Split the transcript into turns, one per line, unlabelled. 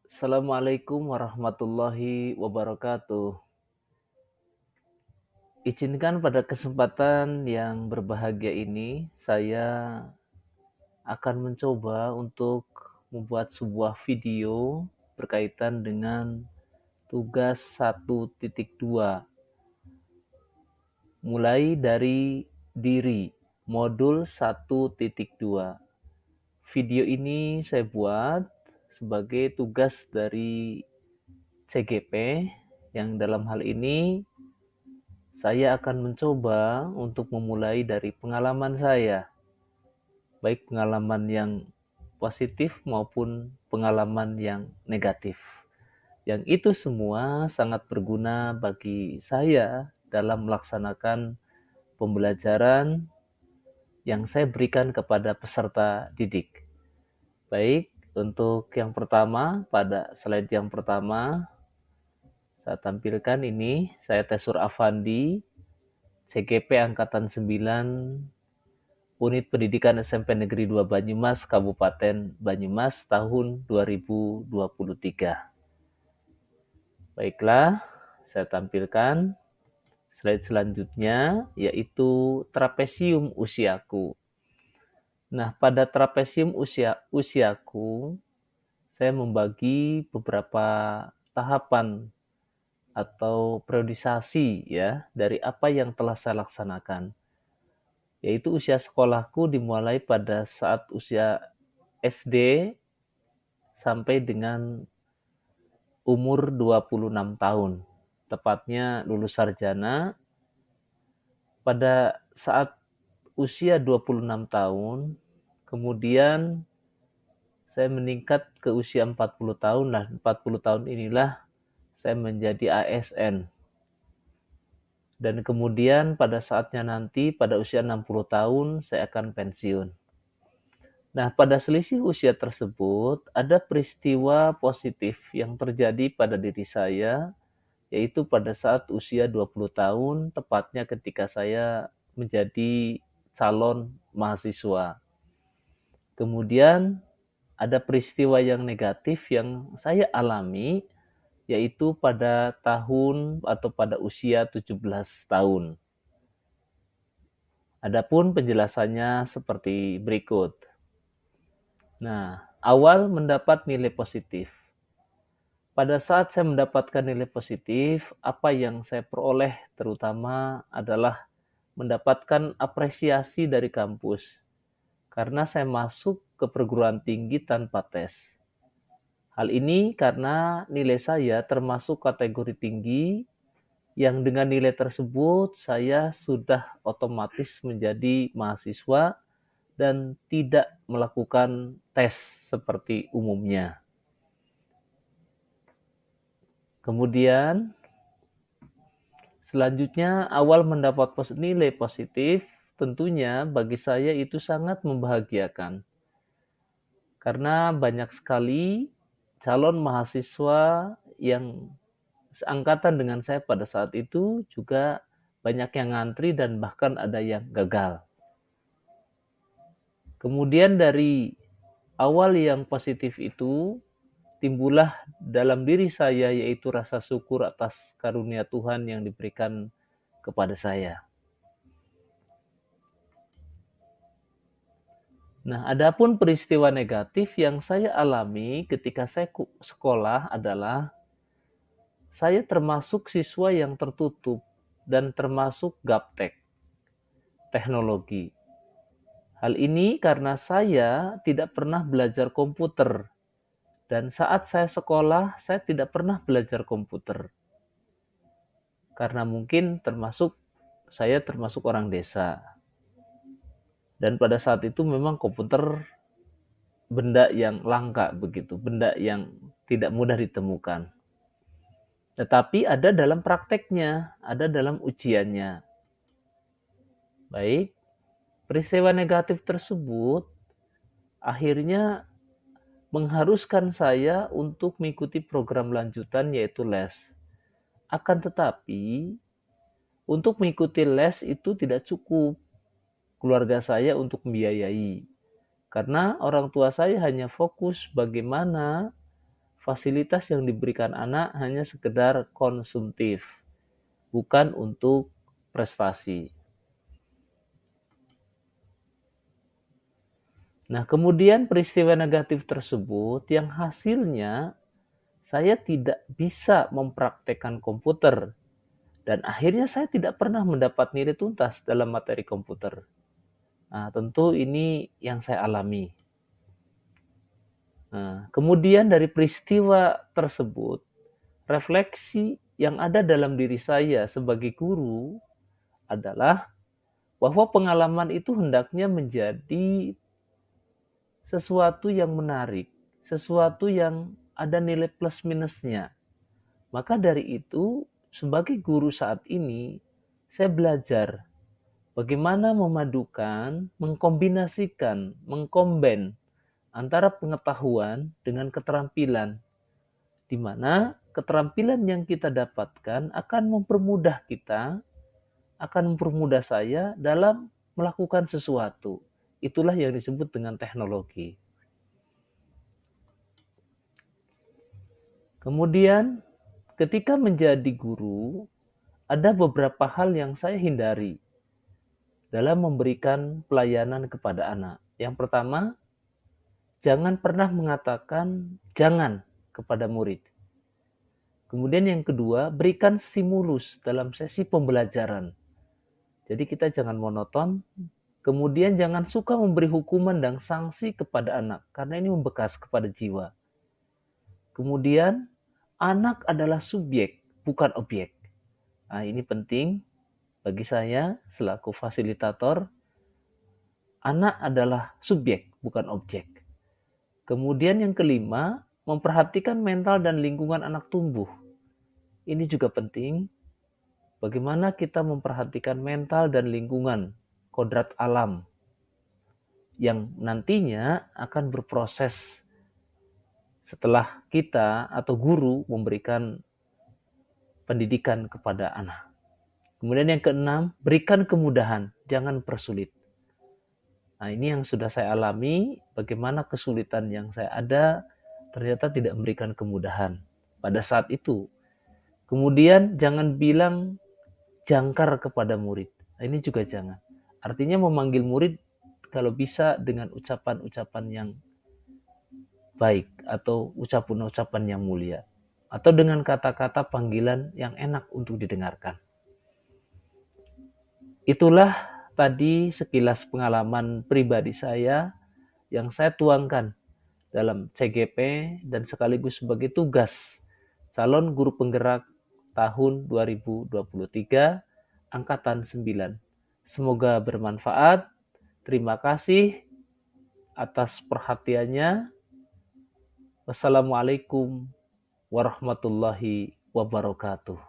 Assalamualaikum warahmatullahi wabarakatuh. Izinkan pada kesempatan yang berbahagia ini, saya akan mencoba untuk membuat sebuah video berkaitan dengan tugas 1.2, mulai dari diri, modul 1.2. Video ini saya buat sebagai tugas dari CGP yang dalam hal ini saya akan mencoba untuk memulai dari pengalaman saya, baik pengalaman yang positif maupun pengalaman yang negatif. Yang itu semua sangat berguna bagi saya dalam melaksanakan pembelajaran yang saya berikan kepada peserta didik. Baik, untuk yang pertama, pada slide yang pertama, saya tampilkan ini, saya Tesur Afandi, CGP Angkatan 9, Unit Pendidikan SMP Negeri 2 Banyumas, Kabupaten Banyumas, tahun 2023. Baiklah, saya tampilkan slide selanjutnya, yaitu trapesium usiaku. Nah, pada trapesium usiaku, saya membagi beberapa tahapan atau periodisasi ya dari apa yang telah saya laksanakan. Yaitu usia sekolahku dimulai pada saat usia SD sampai dengan umur 26 tahun. Tepatnya lulus sarjana pada saat usia 26 tahun, kemudian saya meningkat ke usia 40 tahun. Nah, 40 tahun inilah saya menjadi ASN. Dan kemudian pada saatnya nanti pada usia 60 tahun saya akan pensiun. Nah, pada selisih usia tersebut, ada peristiwa positif yang terjadi pada diri saya, yaitu pada saat usia 20 tahun, tepatnya ketika saya menjadi calon mahasiswa. Kemudian, ada peristiwa yang negatif yang saya alami, yaitu pada tahun atau pada usia 17 tahun. Adapun penjelasannya seperti berikut. Nah, awal mendapat nilai positif. Pada saat saya mendapatkan nilai positif, apa yang saya peroleh terutama adalah mendapatkan apresiasi dari kampus. Karena saya masuk ke perguruan tinggi tanpa tes. Hal ini karena nilai saya termasuk kategori tinggi yang dengan nilai tersebut saya sudah otomatis menjadi mahasiswa dan tidak melakukan tes seperti umumnya. Kemudian selanjutnya awal mendapat nilai positif tentunya bagi saya itu sangat membahagiakan. Karena banyak sekali calon mahasiswa yang seangkatan dengan saya pada saat itu juga banyak yang ngantri dan bahkan ada yang gagal. Kemudian dari awal yang positif itu timbullah dalam diri saya yaitu rasa syukur atas karunia Tuhan yang diberikan kepada saya. Nah, adapun peristiwa negatif yang saya alami ketika saya sekolah adalah saya termasuk siswa yang tertutup dan termasuk gaptek teknologi. Hal ini karena saya tidak pernah belajar komputer dan saat saya sekolah saya tidak pernah belajar komputer. Karena mungkin saya termasuk orang desa. Dan pada saat itu memang komputer benda yang langka begitu, benda yang tidak mudah ditemukan. Tetapi ada dalam prakteknya, ada dalam ujiannya. Baik, peristiwa negatif tersebut akhirnya mengharuskan saya untuk mengikuti program lanjutan yaitu les. Akan tetapi, untuk mengikuti les itu tidak cukup keluarga saya untuk membiayai. Karena orang tua saya hanya fokus bagaimana fasilitas yang diberikan anak hanya sekedar konsumtif, bukan untuk prestasi. Nah, kemudian peristiwa negatif tersebut yang hasilnya saya tidak bisa mempraktekkan komputer dan akhirnya saya tidak pernah mendapat nilai tuntas dalam materi komputer. Nah, tentu ini yang saya alami. Nah, kemudian dari peristiwa tersebut, refleksi yang ada dalam diri saya sebagai guru adalah bahwa pengalaman itu hendaknya menjadi sesuatu yang menarik, sesuatu yang ada nilai plus minusnya. Maka dari itu, sebagai guru saat ini, saya belajar bagaimana memadukan, mengkombinasikan, mengkomben antara pengetahuan dengan keterampilan, di mana keterampilan yang kita dapatkan akan mempermudah kita, akan mempermudah saya dalam melakukan sesuatu. Itulah yang disebut dengan teknologi. Kemudian, ketika menjadi guru, ada beberapa hal yang saya hindari dalam memberikan pelayanan kepada anak. Yang pertama, jangan pernah mengatakan jangan kepada murid. Kemudian yang kedua, berikan stimulus dalam sesi pembelajaran. Jadi kita jangan monoton. Kemudian jangan suka memberi hukuman dan sanksi kepada anak, karena ini membekas kepada jiwa. Kemudian, anak adalah subjek, bukan objek. Nah, ini penting bagi saya selaku fasilitator. Anak adalah subjek, bukan objek. Kemudian yang kelima, memperhatikan mental dan lingkungan anak tumbuh. Ini juga penting. Bagaimana kita memperhatikan mental dan lingkungan, kodrat alam, yang nantinya akan berproses setelah kita atau guru memberikan pendidikan kepada anak. Kemudian yang keenam, berikan kemudahan, jangan persulit. Nah, ini yang sudah saya alami, bagaimana kesulitan yang saya ada ternyata tidak memberikan kemudahan pada saat itu. Kemudian jangan bilang jangkar kepada murid. Nah, ini juga jangan. Artinya memanggil murid kalau bisa dengan ucapan-ucapan yang baik atau ucapan-ucapan yang mulia. Atau dengan kata-kata panggilan yang enak untuk didengarkan. Itulah tadi sekilas pengalaman pribadi saya yang saya tuangkan dalam CGP dan sekaligus sebagai tugas calon guru penggerak tahun 2023 angkatan 9. Semoga bermanfaat. Terima kasih atas perhatiannya. Wassalamualaikum warahmatullahi wabarakatuh.